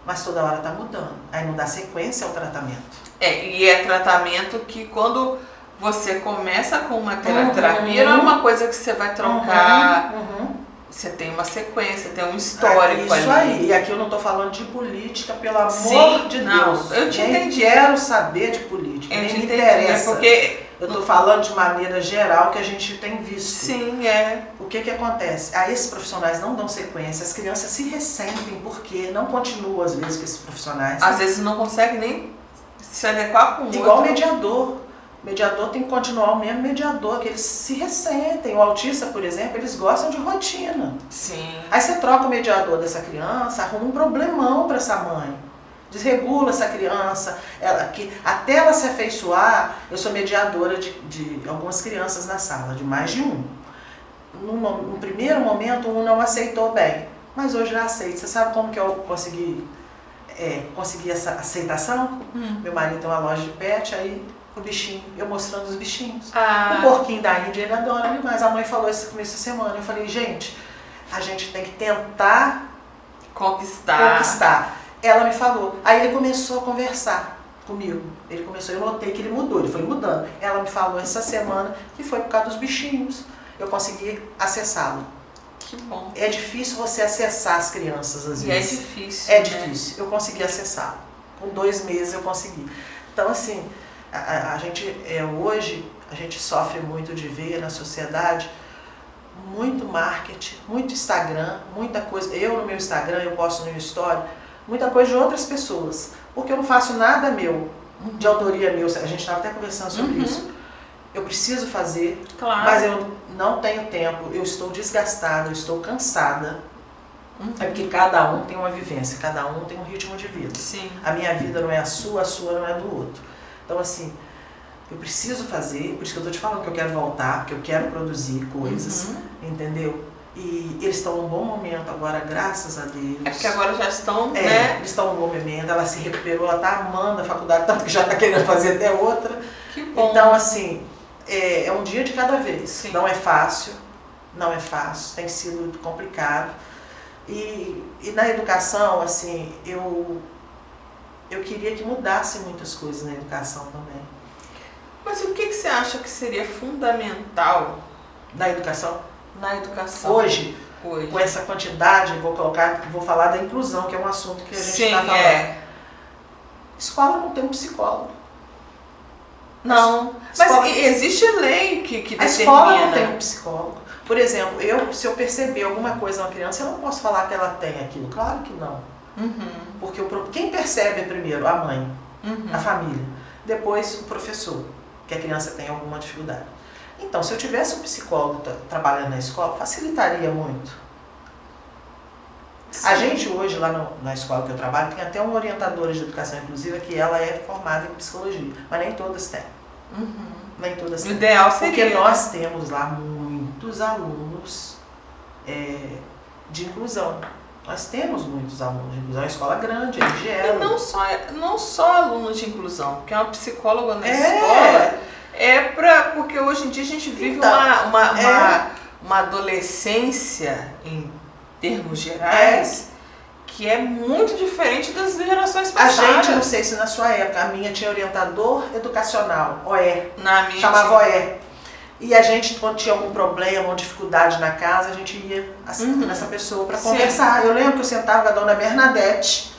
mas toda hora está mudando. Aí não dá sequência ao tratamento. E é tratamento que quando você começa com uma terapia, não é uma coisa que você vai trocar Você tem uma sequência, tem um histórico isso ali. aí. E aqui eu não estou falando de política, pelo amor Sim, de não, Deus. eu te Nem entendi. quero saber de política, Eu nem te me entendi, interessa. porque... Eu estou falando de maneira geral que a gente tem visto. Sim, é. O que acontece? Aí esses profissionais não dão sequência, as crianças se ressentem porque não continuam às vezes com esses profissionais. Às vezes não consegue nem se adequar com o Igual outro. mediador. O mediador tem que continuar o mesmo mediador, que eles se ressentem. O autista, por exemplo, eles gostam de rotina. Sim. Aí você troca o mediador dessa criança, arruma um problemão para essa mãe. Desregula essa criança, até ela se afeiçoar. Eu sou mediadora de algumas crianças na sala, de mais de um. No primeiro momento, um não aceitou bem, mas hoje já aceita. Você sabe como que eu consegui essa aceitação? Meu marido tem uma loja de pet, aí o bichinho, eu mostrando os bichinhos. O porquinho da Índia, ele adora animais. A mãe falou isso comigo essa semana. Eu falei, gente, a gente tem que tentar conquistar. Ela me falou. Aí ele começou a conversar comigo. Eu notei que ele mudou, ele foi mudando. Ela me falou essa semana que foi por causa dos bichinhos. Eu consegui acessá-lo. Que bom. É difícil você acessar as crianças às vezes. É difícil. É difícil. Eu consegui acessá-lo. Com 2 meses eu consegui. Então, assim, a gente hoje, a gente sofre muito de ver na sociedade muito marketing, muito Instagram, muita coisa. Eu no meu Instagram, eu posto no meu story, muita coisa de outras pessoas. Porque eu não faço nada meu, de autoria meu. A gente estava até conversando sobre isso. Eu preciso fazer, mas eu não tenho tempo, eu estou desgastada, eu estou cansada. É porque cada um tem uma vivência, cada um tem um ritmo de vida. Sim. A minha vida não é a sua não é do outro. Então, assim, eu preciso fazer, por isso que eu estou te falando que eu quero voltar, porque eu quero produzir coisas, entendeu? E eles estão num bom momento agora, graças a Deus. É porque agora já estão, né? Eles estão num bom momento, ela se recuperou, ela está amando a faculdade, tanto que já está querendo fazer até outra. Que bom. Então, assim, é um dia de cada vez. Sim. Não é fácil, tem sido complicado. E na educação, assim, eu queria que mudasse muitas coisas na educação também. Mas o que você acha que seria fundamental Na educação? na educação? Hoje, com essa quantidade, vou falar da inclusão, que é um assunto que a gente está falando. Escola não tem um psicólogo. Não, mas existe lei que determina. A escola não tem um psicólogo. Por exemplo, se eu perceber alguma coisa na criança, eu não posso falar que ela tem aquilo. Claro que não. Porque quem percebe primeiro? A mãe, a família. Depois o professor, que a criança tem alguma dificuldade. Então, se eu tivesse um psicólogo trabalhando na escola, facilitaria muito. Sim. A gente hoje, lá na escola que eu trabalho, tem até uma orientadora de educação inclusiva que ela é formada em psicologia, mas nem todas têm. Nem todas têm. O ideal seria. Porque nós temos lá muitos alunos de inclusão. Nós temos muitos alunos de inclusão, é uma escola grande, é E não só alunos de inclusão, porque uma psicóloga na escola porque hoje em dia a gente vive uma adolescência, em termos gerais, que é muito diferente das gerações passadas. A gente, não sei se na sua época, a minha tinha orientador educacional, OE, na minha chamava OE. E a gente, quando tinha algum problema ou dificuldade na casa, a gente ia nessa pessoa para conversar. Eu lembro que eu sentava com a dona Bernadette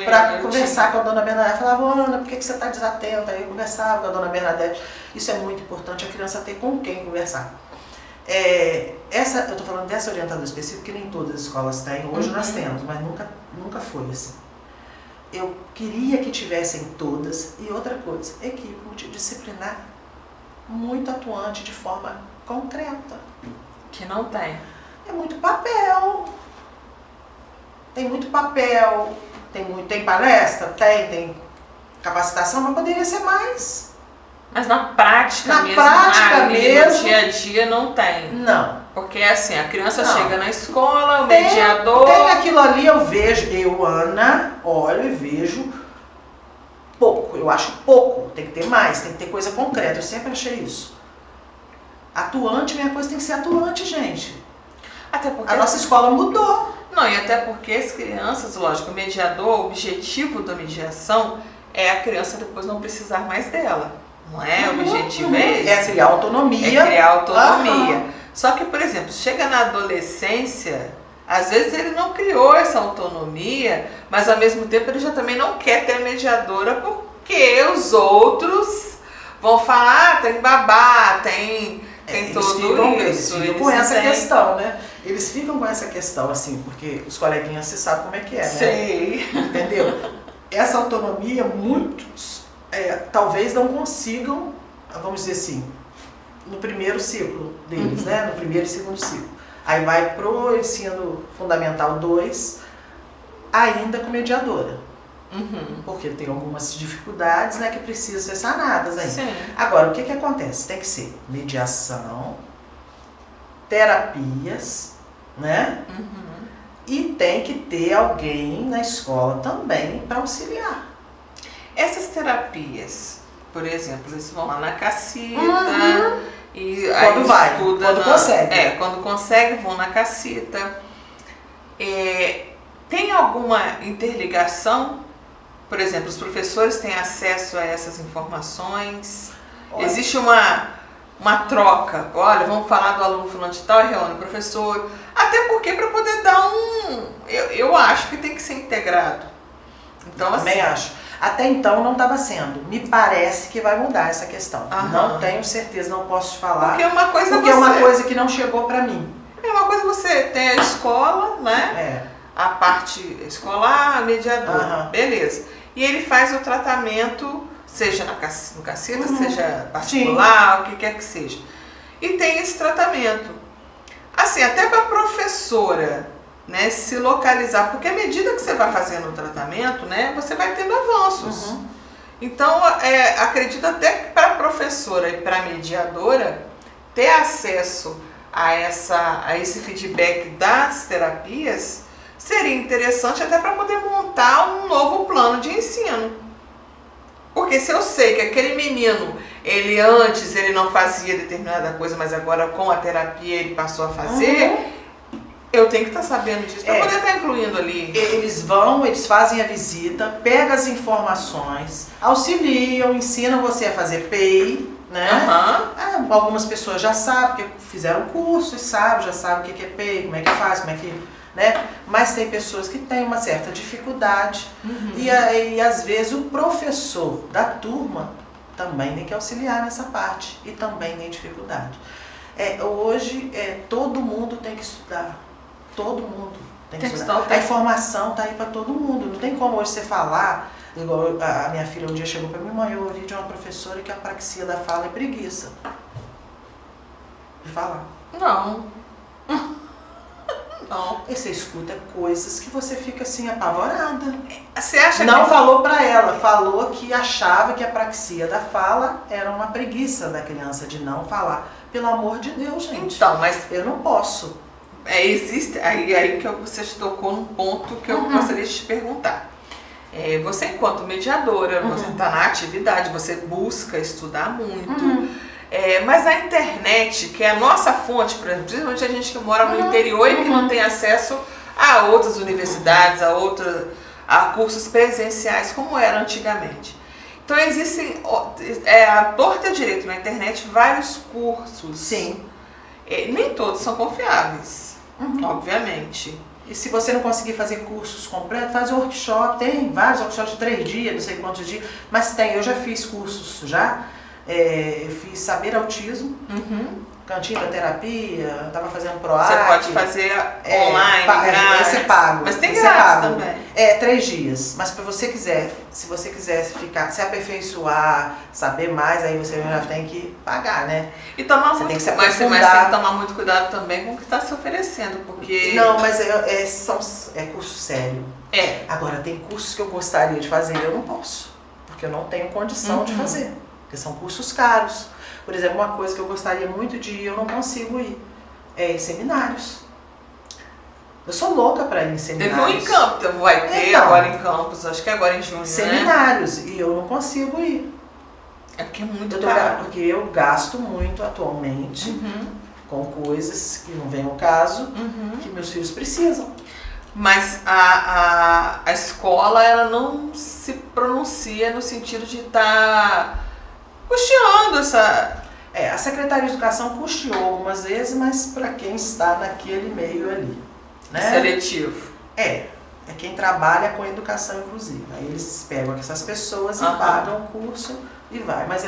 para conversar com a dona Bernadette. Eu falava, Ana, por que você está desatenta? Aí eu conversava com a dona Bernadette. Isso é muito importante, a criança ter com quem conversar. Eu estou falando dessa orientadora específica, que nem todas as escolas têm. Hoje nós temos, mas nunca foi assim. Eu queria que tivessem todas. E outra coisa, equipe multidisciplinar muito atuante de forma concreta. Que não tem. É muito papel. Tem muito papel. Tem palestra? Tem capacitação, mas poderia ser mais. Mas na prática no dia a dia não tem. Não. Porque assim, a criança chega na escola, o mediador... Tem aquilo ali, Ana, olho e vejo pouco. Eu acho pouco. Tem que ter mais, tem que ter coisa concreta. Eu sempre achei isso. Atuante, minha coisa tem que ser atuante, gente. Até porque a nossa escola mudou. Não, e até porque as crianças, lógico, o mediador, o objetivo da mediação é a criança depois não precisar mais dela. Não é? O objetivo é esse. É criar autonomia. É criar autonomia. Só que, por exemplo, chega na adolescência, às vezes ele não criou essa autonomia, mas ao mesmo tempo ele já também não quer ter mediadora porque os outros vão falar, tem babá, tem tudo isso. Eles ficam com essa questão, né? Eles ficam com essa questão, assim, porque os coleguinhas, você sabe como é que é, né? Sei. Entendeu? Essa autonomia, muitos talvez não consigam, vamos dizer assim, no primeiro ciclo deles, né? No primeiro e segundo ciclo. Aí vai pro ensino fundamental 2, ainda com mediadora. Porque tem algumas dificuldades, né, que precisam ser sanadas ainda. Sim. Agora, o que acontece? Tem que ser mediação, terapias, né? E tem que ter alguém na escola também para auxiliar. Essas terapias, por exemplo, eles vão lá na Cacita e quando vai, quando consegue. Quando consegue, vão na Cacita. Tem alguma interligação? Por exemplo, os professores têm acesso a essas informações? Olha. Existe uma troca? Olha, vamos falar do aluno fulano de tal e reúne o professor. Até porque para poder dar eu acho que tem que ser integrado. Então, também acho. Até então não estava sendo. Me parece que vai mudar essa questão. Não tenho certeza, não posso te falar. Porque é uma coisa que não chegou para mim. É uma coisa você tem a escola, né? A parte escolar, a mediadora. Beleza. E ele faz o tratamento, seja no Cacita, seja particular, o que quer que seja. E tem esse tratamento. Assim, até para a professora, né, se localizar, porque à medida que você vai fazendo o tratamento, né, você vai tendo avanços. Então, acredito até que para a professora e para a mediadora ter acesso a esse feedback das terapias seria interessante até para poder montar um novo plano de ensino. Porque se eu sei que aquele menino, antes ele não fazia determinada coisa, mas agora com a terapia ele passou a fazer, eu tenho que estar sabendo disso para poder estar incluindo ali. Eles fazem a visita, pegam as informações, auxiliam, ensinam você a fazer PEI, né? Algumas pessoas já sabem, porque fizeram curso e já sabem o que é PEI, como é que faz, como é que... né? Mas tem pessoas que têm uma certa dificuldade e às vezes o professor da turma também tem que auxiliar nessa parte e também tem dificuldade. Hoje todo mundo tem que estudar, todo mundo tem que estudar. A informação está aí para todo mundo, não tem como hoje você falar, igual a minha filha um dia chegou para mim, mãe, eu ouvi de uma professora que a apraxia da fala é preguiça de falar. Não. E você escuta coisas que você fica assim apavorada. Você acha não falou pra ela, falou que achava que a apraxia da fala era uma preguiça da criança de não falar. Pelo amor de Deus, gente. Então, mas eu não posso. Existe aí que você tocou num ponto que eu gostaria de te perguntar. Você enquanto mediadora, você está na atividade, você busca estudar muito. Mas a internet, que é a nossa fonte, por exemplo, principalmente a gente que mora no interior e que não tem acesso a outras universidades, a cursos presenciais, como era antigamente. Então existem, à torta e à direita na internet, vários cursos. Sim. Nem todos são confiáveis, obviamente. E se você não conseguir fazer cursos completos, faz workshop, tem vários workshops de 3 dias, não sei quantos dias, mas eu já fiz cursos já. Eu fiz Saber Autismo, Cantinho da Terapia, estava fazendo PROAC. Você pode fazer online, grátis. Esse é pago. Mas tem grátis também. 3 dias. Mas se você quiser ficar, se aperfeiçoar, saber mais, aí você já tem que pagar, né? E tomar você muito, tem que se mas tem aprofundar. que tomar muito cuidado também com o que está se oferecendo, porque... Não, mas é curso sério. Agora, tem cursos que eu gostaria de fazer e eu não posso, porque eu não tenho condição de fazer. Porque são cursos caros. Por exemplo, uma coisa que eu gostaria muito de ir e eu não consigo ir em seminários. Eu sou louca para ir em seminários. Teve um em Campos, vai ter agora em Campos, acho que agora em junho, seminários, né? E eu não consigo ir. É porque é muito caro. Porque eu gasto muito atualmente com coisas que não vem ao caso, que meus filhos precisam. Mas a escola, ela não se pronuncia no sentido de estar custeando essa... A Secretaria de Educação custeou algumas vezes, mas para quem está naquele meio ali, né? Seletivo. É quem trabalha com educação inclusiva. Aí eles pegam essas pessoas e pagam o curso e vai. Mas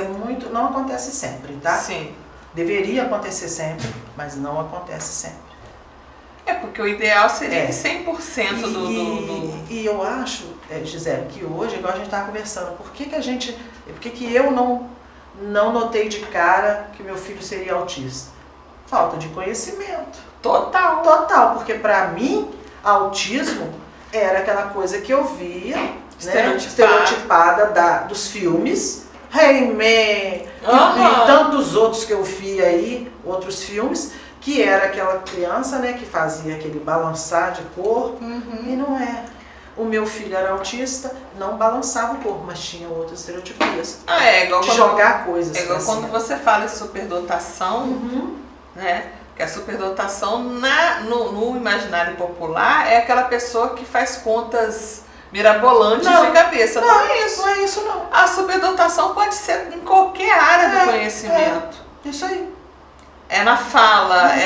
não acontece sempre, tá? Sim. Deveria acontecer sempre, mas não acontece sempre. Porque o ideal seria 100% do... E eu acho, Gisele, que hoje, igual a gente estava conversando, por que eu não notei de cara que meu filho seria autista? Falta de conhecimento. Total, porque para mim, autismo era aquela coisa que eu via, estereotipada dos filmes, He-Man e tantos outros que eu vi aí, outros filmes, que era aquela criança, né, que fazia aquele balançar de corpo, e não é. O meu filho era autista, não balançava o corpo, mas tinha outras estereotipias. Igual de jogar coisas. É igual quando você fala em superdotação, né? Que a superdotação no imaginário popular é aquela pessoa que faz contas mirabolantes de cabeça. Não é isso. Não é isso, não. A superdotação pode ser em qualquer área do conhecimento. Isso aí. É na fala,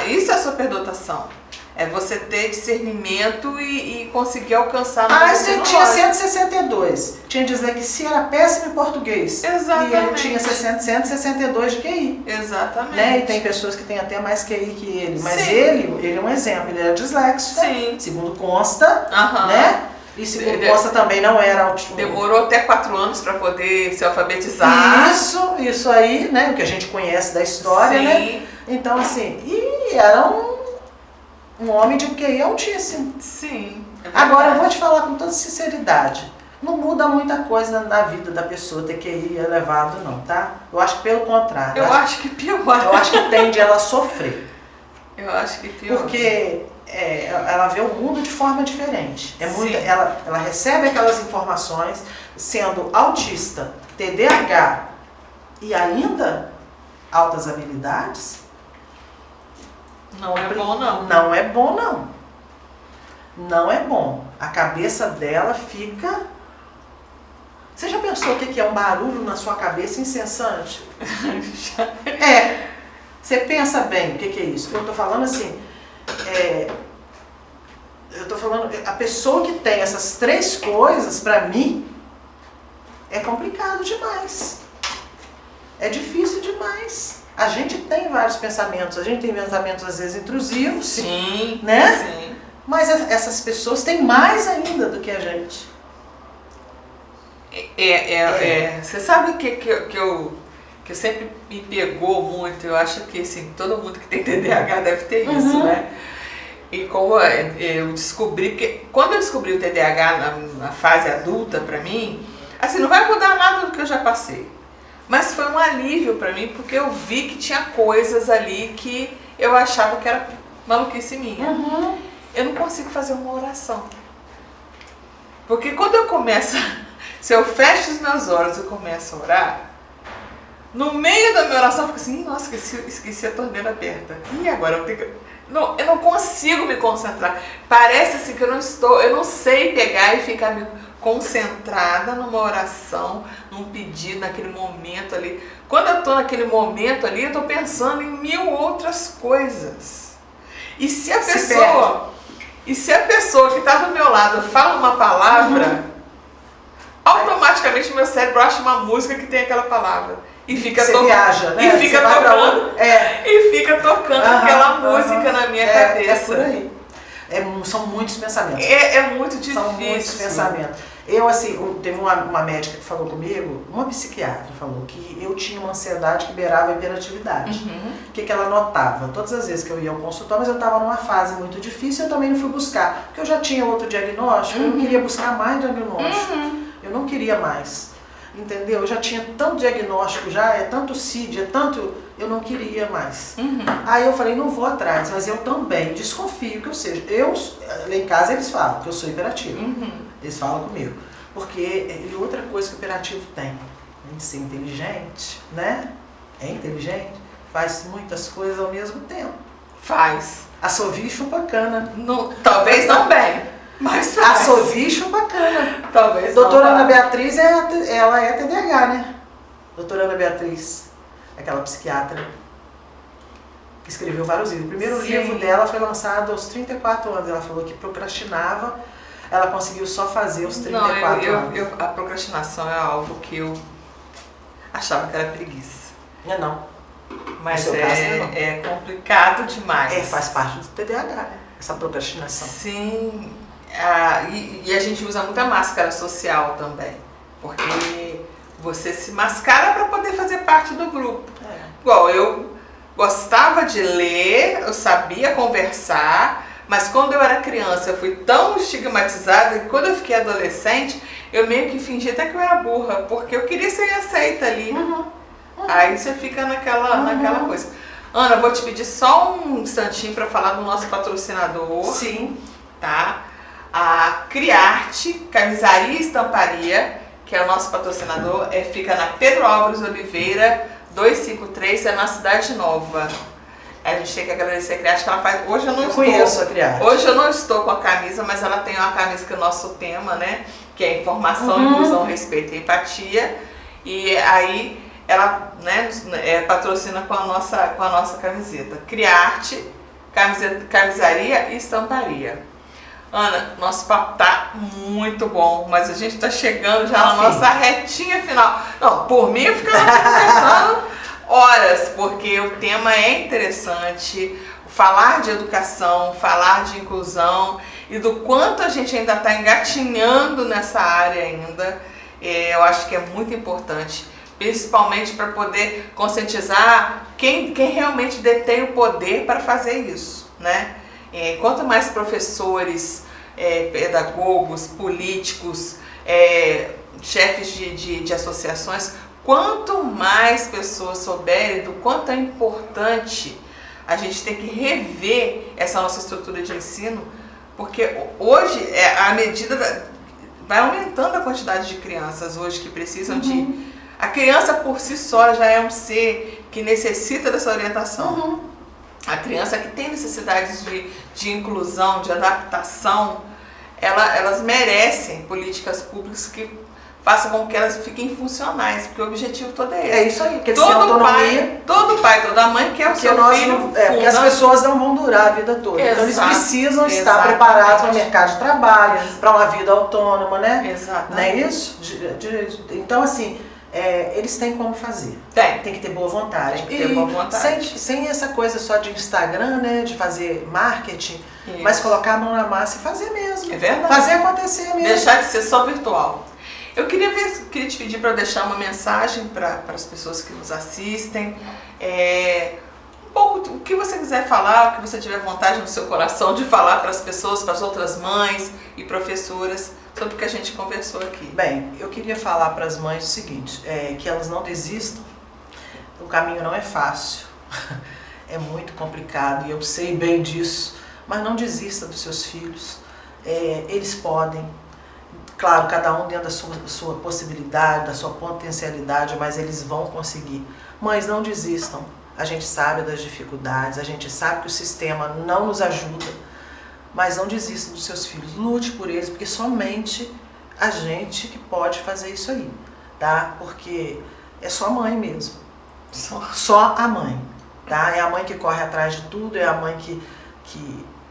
isso é a superdotação. É você ter discernimento e conseguir alcançar... você tinha 162. Tinha dislexia, era péssimo em português. Exatamente. E ele tinha 162 de QI. Exatamente. Né? E tem pessoas que têm até mais QI que ele. Mas ele é um exemplo, ele era dislexo. Sim. Segundo consta, né? E segundo consta também não era autista. Demorou até 4 anos para poder se alfabetizar. Isso aí, né? O que a gente conhece da história, né? Então, assim, era um homem de QI altíssimo. Sim. Agora, eu vou te falar com toda sinceridade. Não muda muita coisa na vida da pessoa ter QI elevado, não, tá? Eu acho que pelo contrário. Eu acho que pior. Eu acho que tende ela a sofrer. Eu acho que pior. Porque ela vê o mundo de forma diferente. Ela recebe aquelas informações, sendo autista, TDAH e ainda altas habilidades. Não é bom, não. Não é bom, não. Não é bom. A cabeça dela fica... Você já pensou o que é um barulho na sua cabeça incessante? Você pensa bem o que é isso. Eu tô falando assim... Eu tô falando... A pessoa que tem essas 3 coisas, pra mim, é complicado demais. É difícil demais. A gente tem vários pensamentos, a gente tem pensamentos às vezes intrusivos, sim, né? Sim. Mas essas pessoas têm mais ainda do que a gente. Você sabe o que sempre me pegou muito? Eu acho que assim, todo mundo que tem TDAH deve ter isso, né? E como eu descobri, que quando eu descobri o TDAH na fase adulta, pra mim, assim, não vai mudar nada do que eu já passei. Mas foi um alívio pra mim, porque eu vi que tinha coisas ali que eu achava que era maluquice minha. Eu não consigo fazer uma oração. Porque quando eu começo, se eu fecho os meus olhos e começo a orar, no meio da minha oração eu fico assim, nossa, esqueci a torneira aberta. E agora eu tenho que... Não, eu não consigo me concentrar. Parece assim que eu não sei pegar e ficar concentrada numa oração, num pedido, naquele momento ali. Quando eu estou naquele momento ali, eu estou pensando em 1000 outras coisas. E se a pessoa que está do meu lado fala uma palavra, automaticamente meu cérebro acha uma música que tem aquela palavra. E fica viaja, né? E fica tocando, e fica tocando aquela música na minha cabeça. É por aí. São muitos pensamentos. É muito difícil. São muitos pensamentos. Eu, assim, teve uma médica que falou comigo, uma psiquiatra falou que eu tinha uma ansiedade que beirava a hiperatividade. O que ela notava? Todas as vezes que eu ia ao consultório, mas eu estava numa fase muito difícil, eu também não fui buscar. Porque eu já tinha outro diagnóstico, eu não queria buscar mais diagnóstico. Eu não queria mais. Entendeu? Eu já tinha tanto diagnóstico, é tanto CID, eu não queria mais. Aí eu falei, não vou atrás, mas eu também desconfio que eu seja. Lá em casa eles falam que eu sou hiperativo. Eles falam comigo. Porque outra coisa que o hiperativo tem, além de ser inteligente, né? É inteligente, faz muitas coisas ao mesmo tempo. Faz. Assovia e chupa cana. Talvez não bem. Mas assovia e chupa cana. Talvez. Doutora Ana Beatriz, ela é TDAH, né? Doutora Ana Beatriz. aquela psiquiatra que escreveu vários livros. O primeiro Sim. livro dela foi lançado aos 34 anos. Ela falou que procrastinava, ela conseguiu só fazer aos 34 anos. A procrastinação é algo que eu achava que era preguiça. Não. Mas No seu caso, não. é complicado demais. Faz parte do TDAH, né? Essa procrastinação. Sim, e a gente usa muita máscara social também, porque você se mascara para poder fazer parte do grupo. Igual eu gostava de ler, eu sabia conversar, mas quando eu era criança eu fui tão estigmatizada que quando eu fiquei adolescente eu meio que fingi até que eu era burra, porque eu queria ser aceita ali. Aí você fica naquela coisa. Ana, eu vou te pedir só um instantinho para falar do nosso patrocinador. Sim. Tá? A Criarte Camisaria e Estamparia, que é o nosso patrocinador, fica na Pedro Álvares Oliveira, 253, é na Cidade Nova. A gente tem que agradecer a Criarte que ela faz. Hoje eu não estou. Conheço a Criarte. Hoje eu não estou com a camisa, mas ela tem uma camisa que é o nosso tema, né? Que é informação, inclusão, respeito e empatia. E aí ela, né, patrocina com a nossa camiseta. Criarte, Camisaria e Estamparia. Ana, nosso papo tá muito bom, mas a gente tá chegando já na nossa retinha final. Não, por mim eu ficava conversando horas, porque o tema é interessante. Falar de educação, falar de inclusão e do quanto a gente ainda está engatinhando nessa área ainda, eu acho que é muito importante. Principalmente para poder conscientizar quem realmente detém o poder para fazer isso, né? Quanto mais professores, pedagogos, políticos, chefes de associações, quanto mais pessoas souberem do quanto é importante a gente ter que rever essa nossa estrutura de ensino, porque hoje a medida vai aumentando a quantidade de crianças hoje que precisam de... A criança por si só já é um ser que necessita dessa orientação. A criança que tem necessidades de inclusão, de adaptação, elas merecem políticas públicas que façam com que elas fiquem funcionais, porque o objetivo todo é esse. É isso aí, porque todo pai, toda mãe quer o seu filho. Porque as pessoas não vão durar a vida toda. Então eles precisam estar preparados para o mercado de trabalho, para uma vida autônoma, né? Exatamente. Não é isso? Então, assim... eles têm como fazer. Tem que ter boa vontade. Tem que ter boa vontade. Sem essa coisa só de Instagram, né? De fazer marketing, isso. Mas colocar a mão na massa e fazer mesmo. É verdade. Fazer acontecer mesmo. Deixar de ser só virtual. Eu queria te pedir para deixar uma mensagem para as pessoas que nos assistem. Um pouco o que você quiser falar, o que você tiver vontade no seu coração de falar para as pessoas, para as outras mães e professoras, sobre o que a gente conversou aqui. Bem, eu queria falar para as mães o seguinte, que elas não desistam, o caminho não é fácil, é muito complicado e eu sei bem disso, mas não desista dos seus filhos, eles podem, claro, cada um dentro da sua possibilidade, da sua potencialidade, mas eles vão conseguir. Mães, não desistam, a gente sabe das dificuldades, a gente sabe que o sistema não nos ajuda, mas não desista dos seus filhos, lute por eles, porque somente a gente que pode fazer isso aí, tá? Porque é só a mãe mesmo, só a mãe, tá? É a mãe que corre atrás de tudo, é a mãe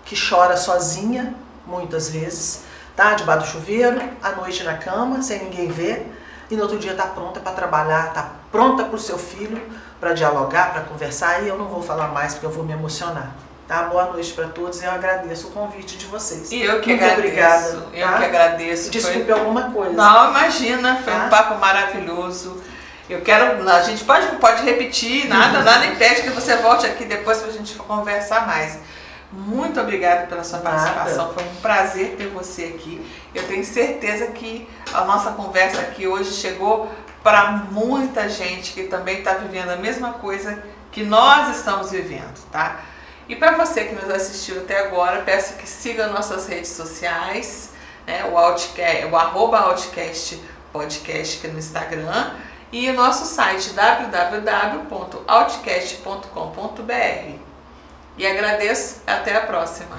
que chora sozinha, muitas vezes, tá? Debaixo do chuveiro, à noite na cama, sem ninguém ver, e no outro dia tá pronta para trabalhar, tá pronta pro seu filho, para dialogar, para conversar, e eu não vou falar mais porque eu vou me emocionar. Tá? Boa noite para todos e eu agradeço o convite de vocês. E eu que Muito agradeço. Obrigada. Eu que agradeço. Desculpe alguma coisa. Não, imagina, foi um papo maravilhoso. A gente pode repetir, nada impede que você volte aqui depois para a gente conversar mais. Muito obrigada pela sua participação, foi um prazer ter você aqui. Eu tenho certeza que a nossa conversa aqui hoje chegou para muita gente que também está vivendo a mesma coisa que nós estamos vivendo, tá? E para você que nos assistiu até agora, peço que siga nossas redes sociais, né, o @Outcast Podcast aqui no Instagram e o nosso site www.outcast.com.br. E agradeço, até a próxima.